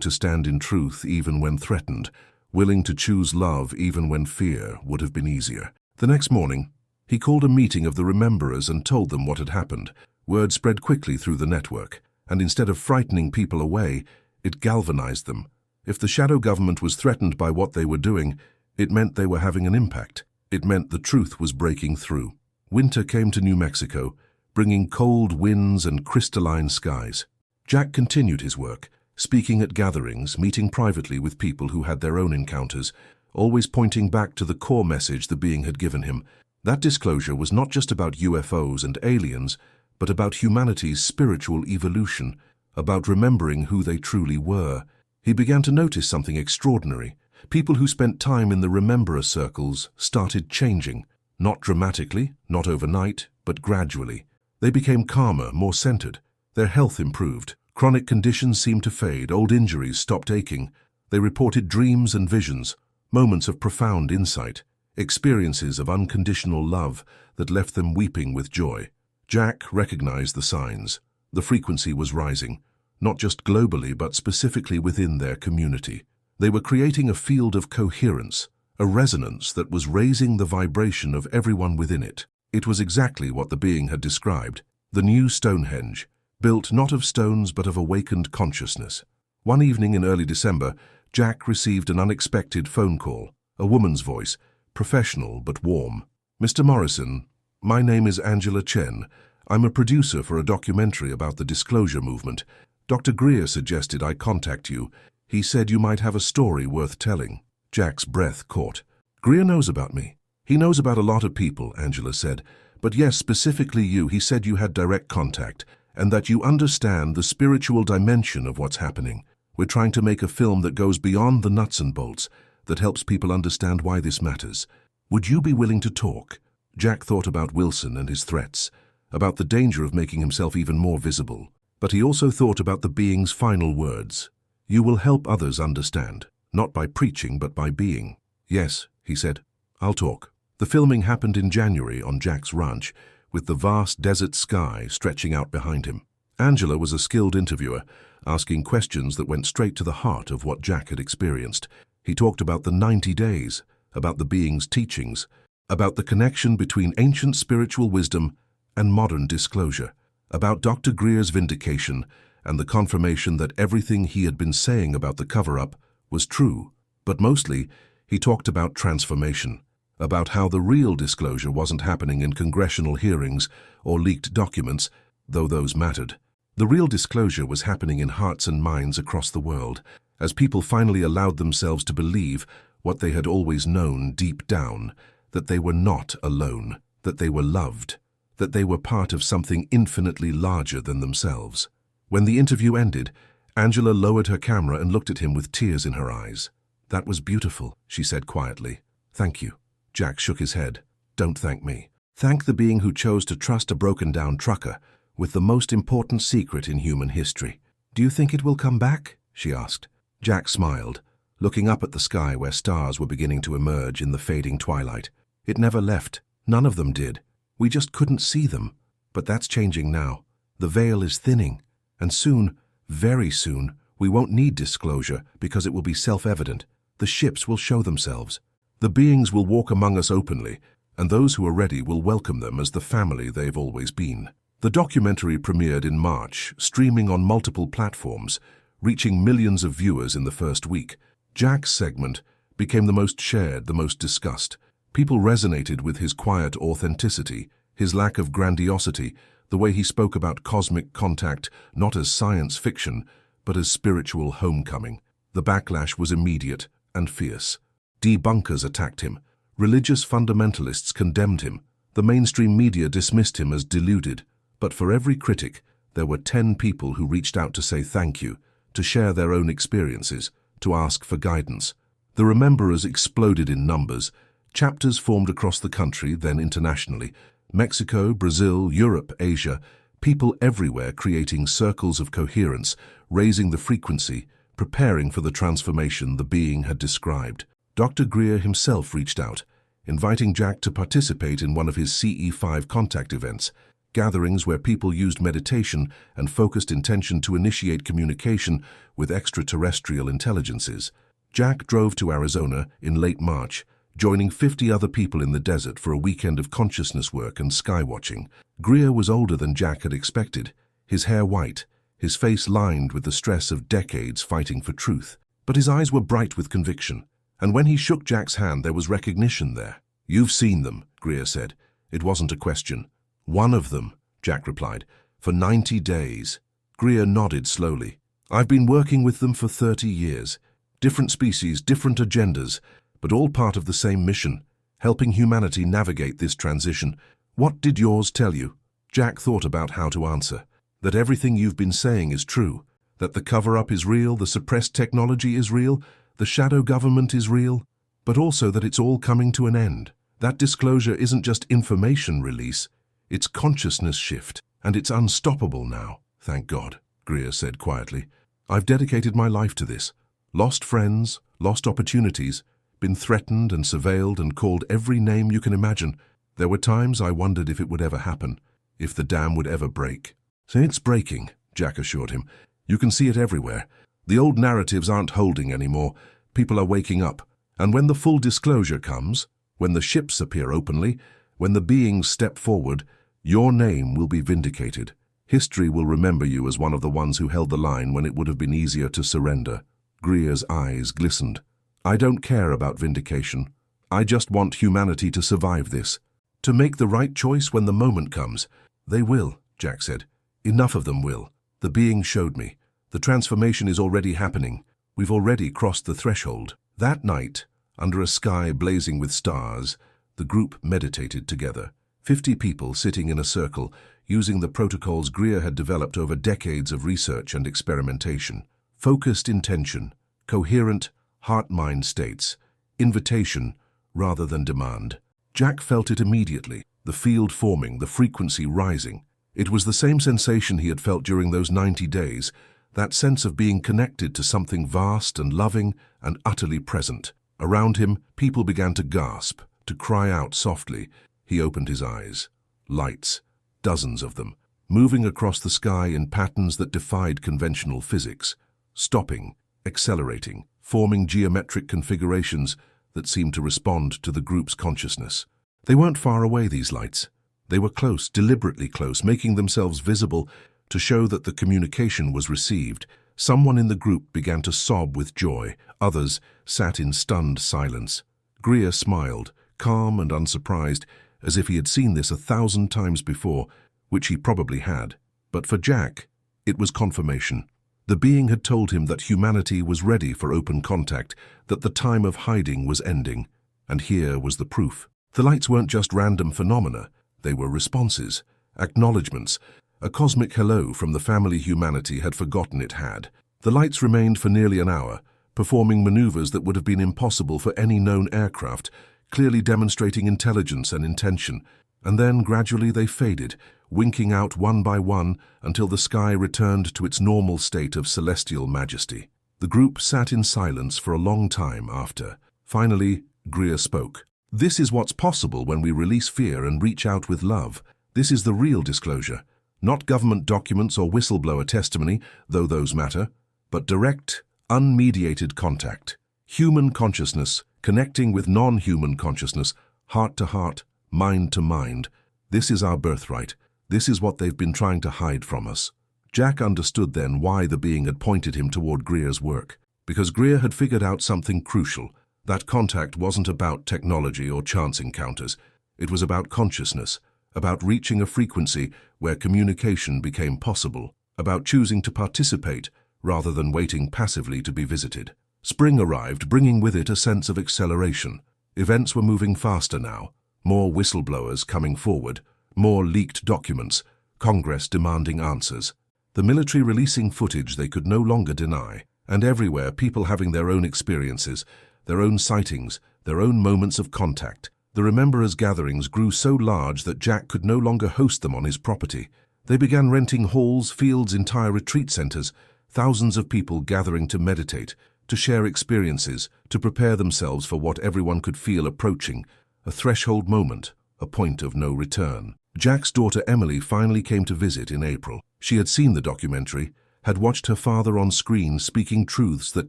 to stand in truth even when threatened, willing to choose love even when fear would have been easier. The next morning, he called a meeting of the Rememberers and told them what had happened. Word spread quickly through the network, and instead of frightening people away, it galvanized them. If the shadow government was threatened by what they were doing, it meant they were having an impact. It meant the truth was breaking through. Winter came to New Mexico, bringing cold winds and crystalline skies. Jack continued his work, speaking at gatherings, meeting privately with people who had their own encounters, always pointing back to the core message the being had given him. That disclosure was not just about UFOs and aliens, but about humanity's spiritual evolution, about remembering who they truly were. He began to notice something extraordinary. People who spent time in the Rememberer circles started changing, not dramatically, not overnight, but gradually. They became calmer, more centered. Their health improved. Chronic conditions seemed to fade. Old injuries stopped aching. They reported dreams and visions, moments of profound insight, experiences of unconditional love that left them weeping with joy. Jack recognized the signs. The frequency was rising, not just globally but specifically within their community. They were creating a field of coherence, a resonance that was raising the vibration of everyone within it. It was exactly what the being had described, the new Stonehenge, built not of stones but of awakened consciousness. One evening in early December, Jack received an unexpected phone call, a woman's voice, professional but warm. "Mr. Morrison, my name is Angela Chen. I'm a producer for a documentary about the disclosure movement. Dr. Greer suggested I contact you. He said you might have a story worth telling." Jack's breath caught. "Greer knows about me. He knows about a lot of people," Angela said. "But yes, specifically you. He said you had direct contact, and that you understand the spiritual dimension of what's happening. We're trying to make a film that goes beyond the nuts and bolts, that helps people understand why this matters. Would you be willing to talk?" Jack thought about Wilson and his threats, about the danger of making himself even more visible. But he also thought about the being's final words. You will help others understand, not by preaching but by being. Yes, he said, I'll talk. The filming happened in January on Jack's ranch, with the vast desert sky stretching out behind him. Angela was a skilled interviewer, asking questions that went straight to the heart of what Jack had experienced. He talked about the 90 days, about the being's teachings, about the connection between ancient spiritual wisdom and modern disclosure, about Dr. Greer's vindication and the confirmation that everything he had been saying about the cover-up was true. But mostly, he talked about transformation, about how the real disclosure wasn't happening in congressional hearings or leaked documents, though those mattered. The real disclosure was happening in hearts and minds across the world, as people finally allowed themselves to believe what they had always known deep down, that they were not alone, that they were loved, that they were part of something infinitely larger than themselves. When the interview ended, Angela lowered her camera and looked at him with tears in her eyes. That was beautiful, she said quietly. Thank you. Jack shook his head. Don't thank me. Thank the being who chose to trust a broken-down trucker with the most important secret in human history. Do you think it will come back? She asked. Jack smiled, looking up at the sky where stars were beginning to emerge in the fading twilight. It never left. None of them did. We just couldn't see them. But that's changing now. The veil is thinning. And soon, very soon, we won't need disclosure because it will be self-evident. The ships will show themselves. The beings will walk among us openly, and those who are ready will welcome them as the family they've always been. The documentary premiered in March, streaming on multiple platforms, reaching millions of viewers in the first week. Jack's segment became the most shared, the most discussed. People resonated with his quiet authenticity, his lack of grandiosity, the way he spoke about cosmic contact not as science fiction, but as spiritual homecoming. The backlash was immediate and fierce. Debunkers attacked him. Religious fundamentalists condemned him. The mainstream media dismissed him as deluded. But for every critic, there were 10 people who reached out to say thank you, to share their own experiences, to ask for guidance. The rememberers exploded in numbers. Chapters formed across the country, then internationally. Mexico, Brazil, Europe, Asia, people everywhere creating circles of coherence, raising the frequency, preparing for the transformation the being had described. Dr. Greer himself reached out, inviting Jack to participate in one of his CE5 contact events, gatherings where people used meditation and focused intention to initiate communication with extraterrestrial intelligences. Jack drove to Arizona in late March, joining 50 other people in the desert for a weekend of consciousness work and skywatching. Greer was older than Jack had expected, his hair white, his face lined with the stress of decades fighting for truth. But his eyes were bright with conviction, and when he shook Jack's hand there was recognition there. You've seen them, Greer said. It wasn't a question. One of them, Jack replied, for 90 days. Greer nodded slowly. I've been working with them for 30 years. Different species, different agendas, but all part of the same mission, helping humanity navigate this transition. What did yours tell you? Jack thought about how to answer. That everything you've been saying is true. That the cover-up is real, the suppressed technology is real, the shadow government is real, but also that it's all coming to an end. That disclosure isn't just information release, it's consciousness shift, and it's unstoppable now. Thank God, Greer said quietly. I've dedicated my life to this. Lost friends, lost opportunities, been threatened and surveilled and called every name you can imagine. There were times I wondered if it would ever happen, if the dam would ever break. So it's breaking, Jack assured him. You can see it everywhere. The old narratives aren't holding anymore. People are waking up. And when the full disclosure comes, when the ships appear openly, when the beings step forward, your name will be vindicated. History will remember you as one of the ones who held the line when it would have been easier to surrender. Greer's eyes glistened. I don't care about vindication. I just want humanity to survive this. To make the right choice when the moment comes. They will, Jack said. Enough of them will. The being showed me. The transformation is already happening. We've already crossed the threshold. That night, under a sky blazing with stars, the group meditated together. 50 people sitting in a circle, using the protocols Greer had developed over decades of research and experimentation. Focused intention, coherent heart-mind states, invitation rather than demand. Jack felt it immediately, the field forming, the frequency rising. It was the same sensation he had felt during those 90 days, that sense of being connected to something vast and loving and utterly present. Around him, people began to gasp, to cry out softly. He opened his eyes. Lights, dozens of them, moving across the sky in patterns that defied conventional physics, stopping, accelerating, forming geometric configurations that seemed to respond to the group's consciousness. They weren't far away, these lights. They were close, deliberately close, making themselves visible to show that the communication was received. Someone in the group began to sob with joy. Others sat in stunned silence. Greer smiled, calm and unsurprised, as if he had seen this 1,000 times before, which he probably had. But for Jack, it was confirmation. The being had told him that humanity was ready for open contact, that the time of hiding was ending. And here was the proof. The lights weren't just random phenomena. They were responses, acknowledgements. A cosmic hello from the family humanity had forgotten it had. The lights remained for nearly an hour, performing maneuvers that would have been impossible for any known aircraft, clearly demonstrating intelligence and intention. And then gradually they faded, winking out one by one until the sky returned to its normal state of celestial majesty. The group sat in silence for a long time after. Finally, Greer spoke. "This is what's possible when we release fear and reach out with love. This is the real disclosure. Not government documents or whistleblower testimony, though those matter, but direct, unmediated contact. Human consciousness connecting with non-human consciousness, heart to heart, mind to mind. This is our birthright. This is what they've been trying to hide from us." Jack understood then why the being had pointed him toward Greer's work. Because Greer had figured out something crucial. That contact wasn't about technology or chance encounters. It was about consciousness, about reaching a frequency where communication became possible, about choosing to participate rather than waiting passively to be visited. Spring arrived, bringing with it a sense of acceleration. Events were moving faster now. More whistleblowers coming forward, more leaked documents, Congress demanding answers. The military releasing footage they could no longer deny, and everywhere people having their own experiences, their own sightings, their own moments of contact. The Rememberers' gatherings grew so large that Jack could no longer host them on his property. They began renting halls, fields, entire retreat centers, thousands of people gathering to meditate, to share experiences, to prepare themselves for what everyone could feel approaching, a threshold moment, a point of no return. Jack's daughter Emily finally came to visit in April. She had seen the documentary, had watched her father on screen speaking truths that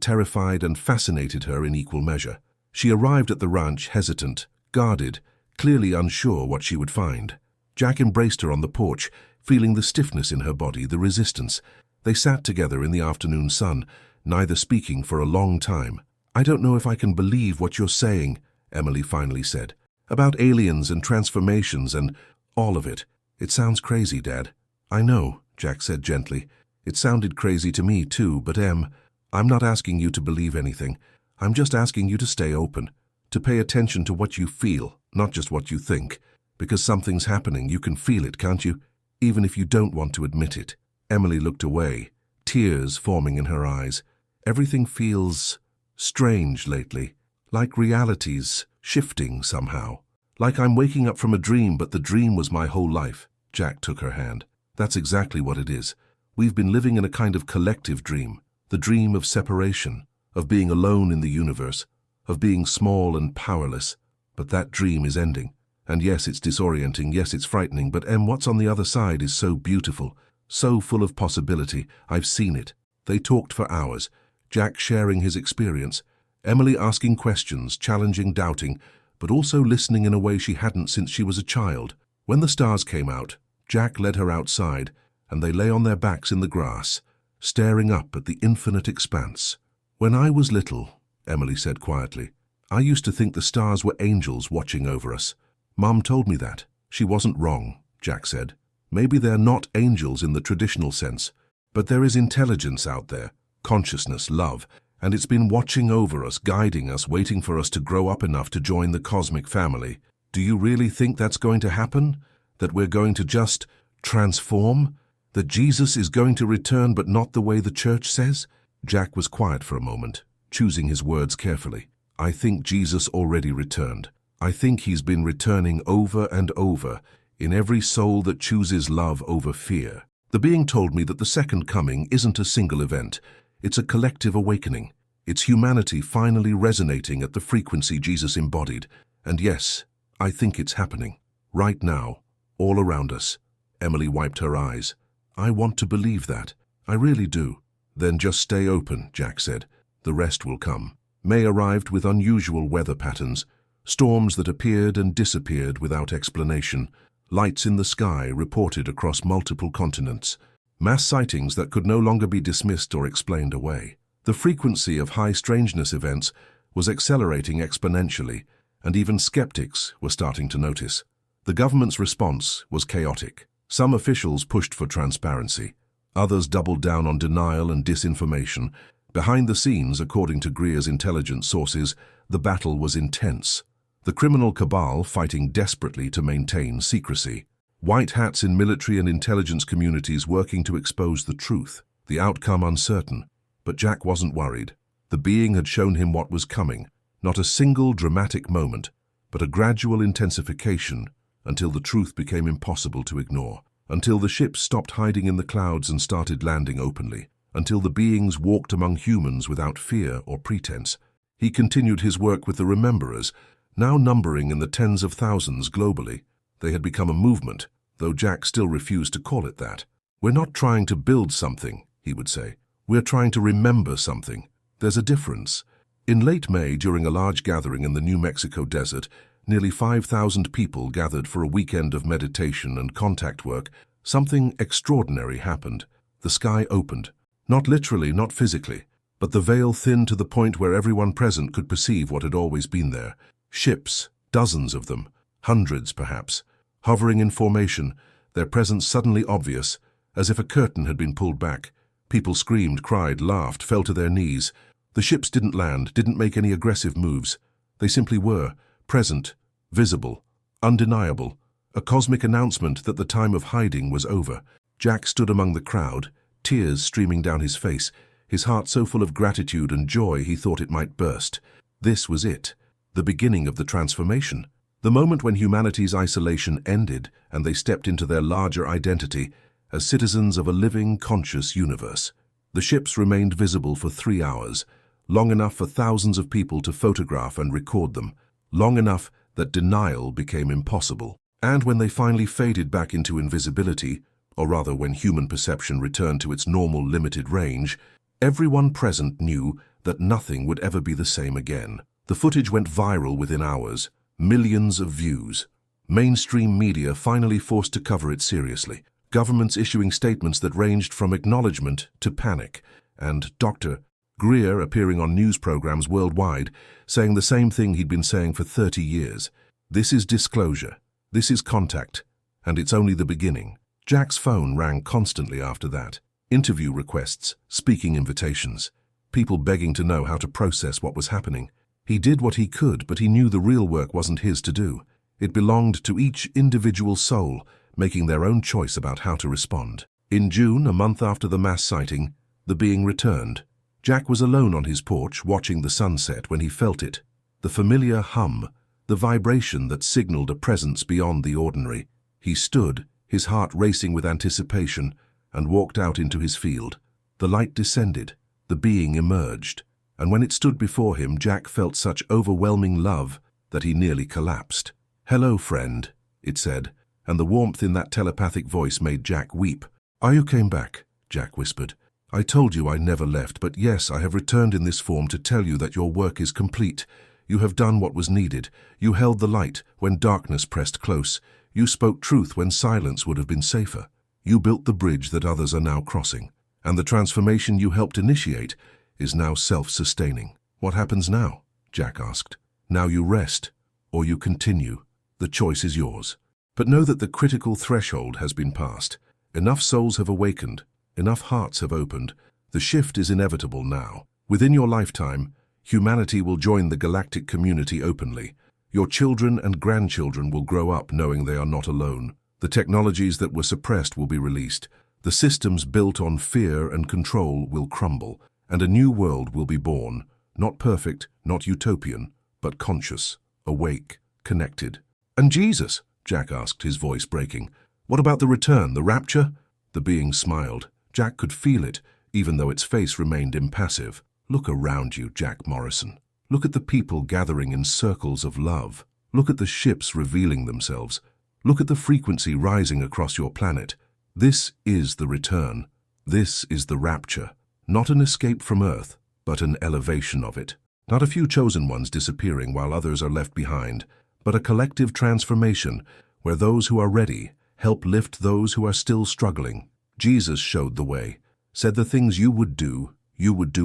terrified and fascinated her in equal measure. She arrived at the ranch hesitant, guarded, clearly unsure what she would find. Jack embraced her on the porch, feeling the stiffness in her body, the resistance. They sat together in the afternoon sun, neither speaking for a long time. "I don't know if I can believe what you're saying," Emily finally said. "About aliens and transformations and all of it. It sounds crazy, Dad." "I know," Jack said gently. "It sounded crazy to me too, but I'm not asking you to believe anything. I'm just asking you to stay open, to pay attention to what you feel, not just what you think. Because something's happening, you can feel it, can't you? Even if you don't want to admit it." Emily looked away, tears forming in her eyes. "Everything feels strange lately, like reality's shifting somehow. Like I'm waking up from a dream, but the dream was my whole life." Jack took her hand. "That's exactly what it is. We've been living in a kind of collective dream, the dream of separation, of being alone in the universe, of being small and powerless. But that dream is ending. And yes, it's disorienting, yes, it's frightening, but what's on the other side is so beautiful, so full of possibility. I've seen it." They talked for hours, Jack sharing his experience, Emily asking questions, challenging, doubting, but also listening in a way she hadn't since she was a child. When the stars came out, Jack led her outside, and they lay on their backs in the grass, staring up at the infinite expanse. "When I was little," Emily said quietly, "I used to think the stars were angels watching over us. Mom told me that. She wasn't wrong," Jack said. "Maybe they're not angels in the traditional sense, but there is intelligence out there, consciousness, love, and it's been watching over us, guiding us, waiting for us to grow up enough to join the cosmic family. Do you really think that's going to happen? That we're going to just transform? That Jesus is going to return, but not the way the church says?" Jack was quiet for a moment, choosing his words carefully. "I think Jesus already returned. I think he's been returning over and over in every soul that chooses love over fear. The being told me that the second coming isn't a single event. It's a collective awakening. It's humanity finally resonating at the frequency Jesus embodied. And yes, I think it's happening. Right now, all around us. Emily wiped her eyes. I want to believe that. I really do. Then just stay open, Jack said. The rest will come. May arrived with unusual weather patterns, storms that appeared and disappeared without explanation. Lights in the sky reported across multiple continents. Mass sightings that could no longer be dismissed or explained away. The frequency of high strangeness events was accelerating exponentially, and even skeptics were starting to notice. The government's response was chaotic. Some officials pushed for transparency. Others doubled down on denial and disinformation. Behind the scenes, according to Greer's intelligence sources, the battle was intense. The criminal cabal fighting desperately to maintain secrecy. White hats in military and intelligence communities working to expose the truth. The outcome uncertain. But Jack wasn't worried. The being had shown him what was coming. Not a single dramatic moment, but a gradual intensification until the truth became impossible to ignore. Until the ships stopped hiding in the clouds and started landing openly. Until the beings walked among humans without fear or pretense. He continued his work with the Rememberers, now numbering in the tens of thousands globally. They had become a movement, though Jack still refused to call it that. We're not trying to build something, he would say. We're trying to remember something. There's a difference. In late May, during a large gathering in the New Mexico desert, nearly 5,000 people gathered for a weekend of meditation and contact work. Something extraordinary happened. The sky opened. Not literally, not physically, but the veil thinned to the point where everyone present could perceive what had always been there. Ships, dozens of them, hundreds perhaps, hovering in formation, their presence suddenly obvious, as if a curtain had been pulled back. People screamed, cried, laughed, fell to their knees. The ships didn't land, didn't make any aggressive moves. They simply were, present, visible, undeniable, a cosmic announcement that the time of hiding was over. Jack stood among the crowd, tears streaming down his face, his heart so full of gratitude and joy he thought it might burst. This was it, the beginning of the transformation, the moment when humanity's isolation ended and they stepped into their larger identity as citizens of a living, conscious universe. The ships remained visible for 3 hours, long enough for thousands of people to photograph and record them, long enough that denial became impossible. And when they finally faded back into invisibility, or rather when human perception returned to its normal limited range, everyone present knew that nothing would ever be the same again. The footage went viral within hours, millions of views. Mainstream media finally forced to cover it seriously, governments issuing statements that ranged from acknowledgement to panic, and Dr. Greer appearing on news programs worldwide, saying the same thing he'd been saying for 30 years. This is disclosure, this is contact, and it's only the beginning. Jack's phone rang constantly after that. Interview requests, speaking invitations, people begging to know how to process what was happening. He did what he could, but he knew the real work wasn't his to do. It belonged to each individual soul, making their own choice about how to respond. In June, a month after the mass sighting, the being returned. Jack was alone on his porch watching the sunset when he felt it. The familiar hum, the vibration that signaled a presence beyond the ordinary. He stood, his heart racing with anticipation, and walked out into his field. The light descended, the being emerged, and when it stood before him, Jack felt such overwhelming love that he nearly collapsed. "Hello, friend," it said, and the warmth in that telepathic voice made Jack weep. "You came back," Jack whispered. "I told you I never left, but yes, I have returned in this form to tell you that your work is complete. You have done what was needed. You held the light when darkness pressed close. You spoke truth when silence would have been safer. You built the bridge that others are now crossing. And the transformation you helped initiate is now self-sustaining." "What happens now?" Jack asked. "Now you rest, or you continue. The choice is yours. But know that the critical threshold has been passed. Enough souls have awakened. Enough hearts have opened. The shift is inevitable now. Within your lifetime, humanity will join the galactic community openly. Your children and grandchildren will grow up knowing they are not alone. The technologies that were suppressed will be released. The systems built on fear and control will crumble, and a new world will be born, not perfect, not utopian, but conscious, awake, connected. "And Jesus?" Jack asked, his voice breaking. "What about the return, the rapture?" The being smiled. Jack could feel it, even though its face remained impassive. "Look around you, Jack Morrison. Look at the people gathering in circles of love. Look at the ships revealing themselves. Look at the frequency rising across your planet. This is the return. This is the rapture. Not an escape from Earth, but an elevation of it. Not a few chosen ones disappearing while others are left behind, but a collective transformation where those who are ready help lift those who are still struggling. Jesus showed the way, said the things you would do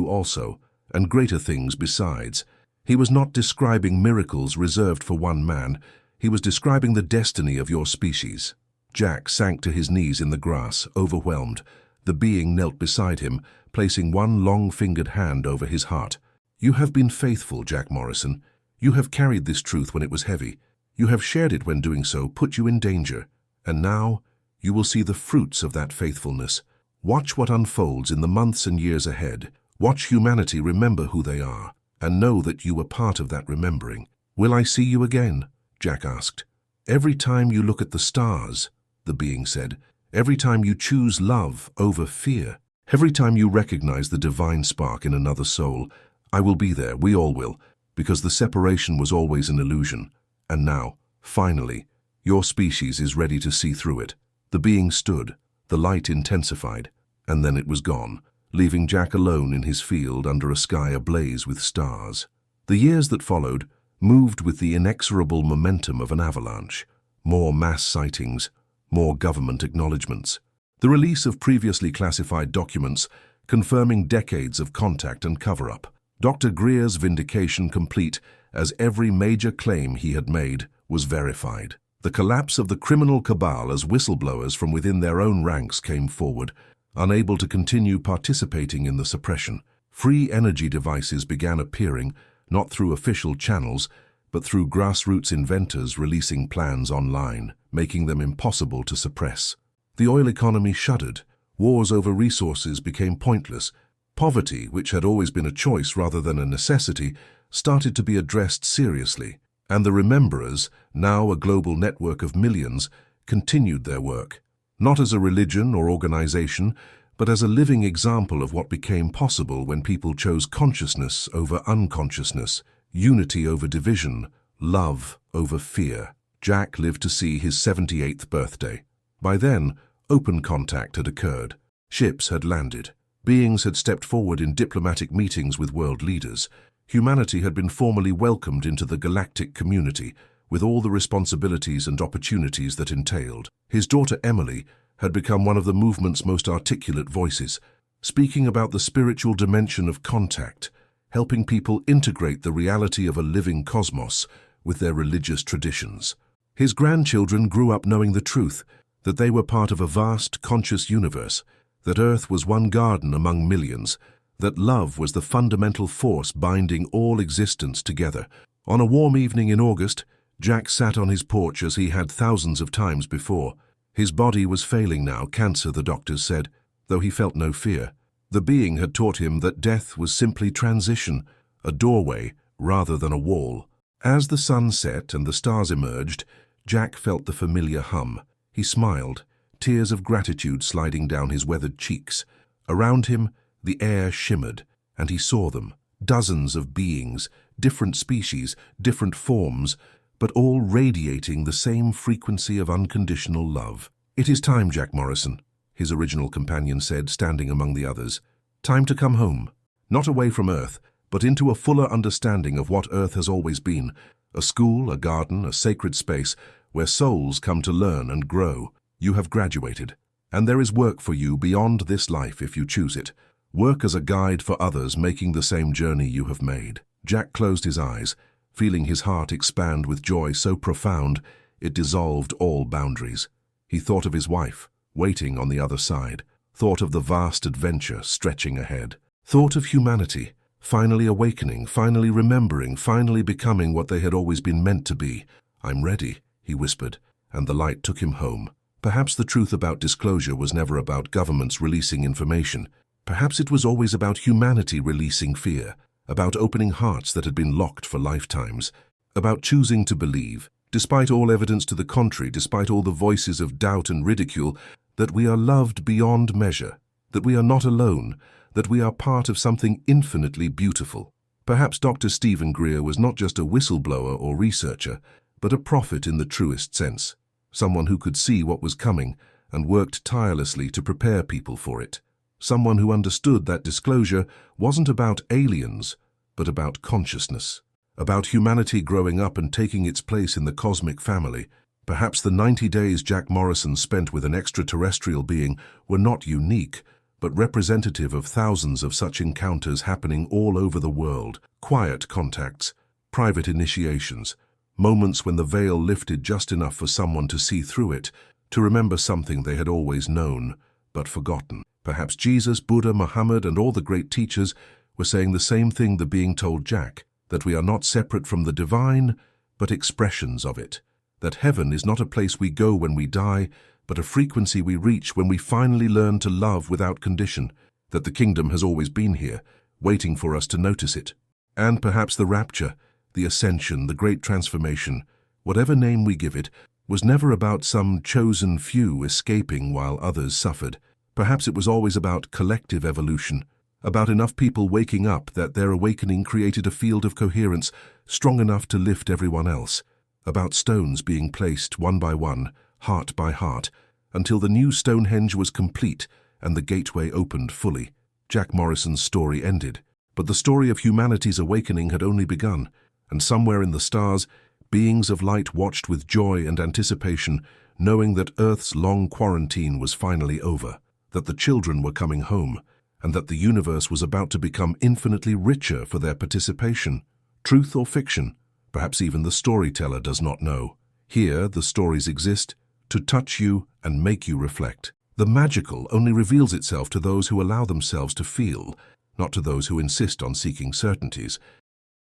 also, and greater things besides. He was not describing miracles reserved for one man. He was describing the destiny of your species." Jack sank to his knees in the grass, overwhelmed. The being knelt beside him, placing one long-fingered hand over his heart. "You have been faithful, Jack Morrison. You have carried this truth when it was heavy. You have shared it when doing so put you in danger. And now you will see the fruits of that faithfulness. Watch what unfolds in the months and years ahead. Watch humanity remember who they are, and know that you were part of that remembering." "Will I see you again?" Jack asked. "Every time you look at the stars," the being said. "Every time you choose love over fear. Every time you recognize the divine spark in another soul. I will be there, we all will, because the separation was always an illusion. And now, finally, your species is ready to see through it." The being stood, the light intensified, and then it was gone, leaving Jack alone in his field under a sky ablaze with stars. The years that followed moved with the inexorable momentum of an avalanche. More mass sightings, more government acknowledgements. The release of previously classified documents confirming decades of contact and cover-up. Dr. Greer's vindication complete, as every major claim he had made was verified. The collapse of the criminal cabal as whistleblowers from within their own ranks came forward, unable to continue participating in the suppression. Free energy devices began appearing, not through official channels, but through grassroots inventors releasing plans online, making them impossible to suppress. The oil economy shuddered. Wars over resources became pointless. Poverty, which had always been a choice rather than a necessity, started to be addressed seriously. And the Rememberers, now a global network of millions, continued their work, not as a religion or organization, but as a living example of what became possible when people chose consciousness over unconsciousness, unity over division, love over fear. Jack lived to see his 78th birthday. By then, open contact had occurred. Ships had landed. Beings had stepped forward in diplomatic meetings with world leaders. Humanity had been formally welcomed into the galactic community, with all the responsibilities and opportunities that entailed. His daughter Emily had become one of the movement's most articulate voices, speaking about the spiritual dimension of contact, helping people integrate the reality of a living cosmos with their religious traditions. His grandchildren grew up knowing the truth, that they were part of a vast, conscious universe, that Earth was one garden among millions, that love was the fundamental force binding all existence together. On a warm evening in August, Jack sat on his porch as he had thousands of times before. His body was failing now, cancer, the doctors said, though he felt no fear. The being had taught him that death was simply transition, a doorway rather than a wall. As the sun set and the stars emerged, Jack felt the familiar hum. He smiled, tears of gratitude sliding down his weathered cheeks. Around him, the air shimmered, and he saw them, dozens of beings, different species, different forms, but all radiating the same frequency of unconditional love. "It is time, Jack Morrison," his original companion said, standing among the others. "Time to come home. Not away from Earth, but into a fuller understanding of what Earth has always been. A school, a garden, a sacred space where souls come to learn and grow. You have graduated, and there is work for you beyond this life if you choose it. Work as a guide for others making the same journey you have made." Jack closed his eyes, feeling his heart expand with joy so profound it dissolved all boundaries. He thought of his wife, waiting on the other side, thought of the vast adventure stretching ahead, thought of humanity, finally awakening, finally remembering, finally becoming what they had always been meant to be. "I'm ready," he whispered, and the light took him home. Perhaps the truth about disclosure was never about governments releasing information. Perhaps it was always about humanity releasing fear, about opening hearts that had been locked for lifetimes. about choosing to believe, despite all evidence to the contrary, despite all the voices of doubt and ridicule, that we are loved beyond measure, that we are not alone, that we are part of something infinitely beautiful. Perhaps Dr. Stephen Greer was not just a whistleblower or researcher, but a prophet in the truest sense, someone who could see what was coming and worked tirelessly to prepare people for it, someone who understood that disclosure wasn't about aliens, but about consciousness, about humanity growing up and taking its place in the cosmic family. Perhaps the 90 days Jack Morrison spent with an extraterrestrial being were not unique, but representative of thousands of such encounters happening all over the world, quiet contacts, private initiations, moments when the veil lifted just enough for someone to see through it, to remember something they had always known, but forgotten. Perhaps Jesus, Buddha, Muhammad, and all the great teachers were saying the same thing the being told Jack, that we are not separate from the divine, but expressions of it, that heaven is not a place we go when we die, but a frequency we reach when we finally learn to love without condition, that the kingdom has always been here, waiting for us to notice it. And perhaps the rapture, the ascension, the great transformation, whatever name we give it, was never about some chosen few escaping while others suffered. Perhaps it was always about collective evolution, about enough people waking up that their awakening created a field of coherence strong enough to lift everyone else, about stones being placed one by one, heart by heart, until the new Stonehenge was complete and the gateway opened fully. Jack Morrison's story ended, but the story of humanity's awakening had only begun, and somewhere in the stars, beings of light watched with joy and anticipation, knowing that Earth's long quarantine was finally over, that the children were coming home, and that the universe was about to become infinitely richer for their participation. Truth or fiction? Perhaps even the storyteller does not know. Here, the stories exist to touch you and make you reflect. The magical only reveals itself to those who allow themselves to feel, not to those who insist on seeking certainties.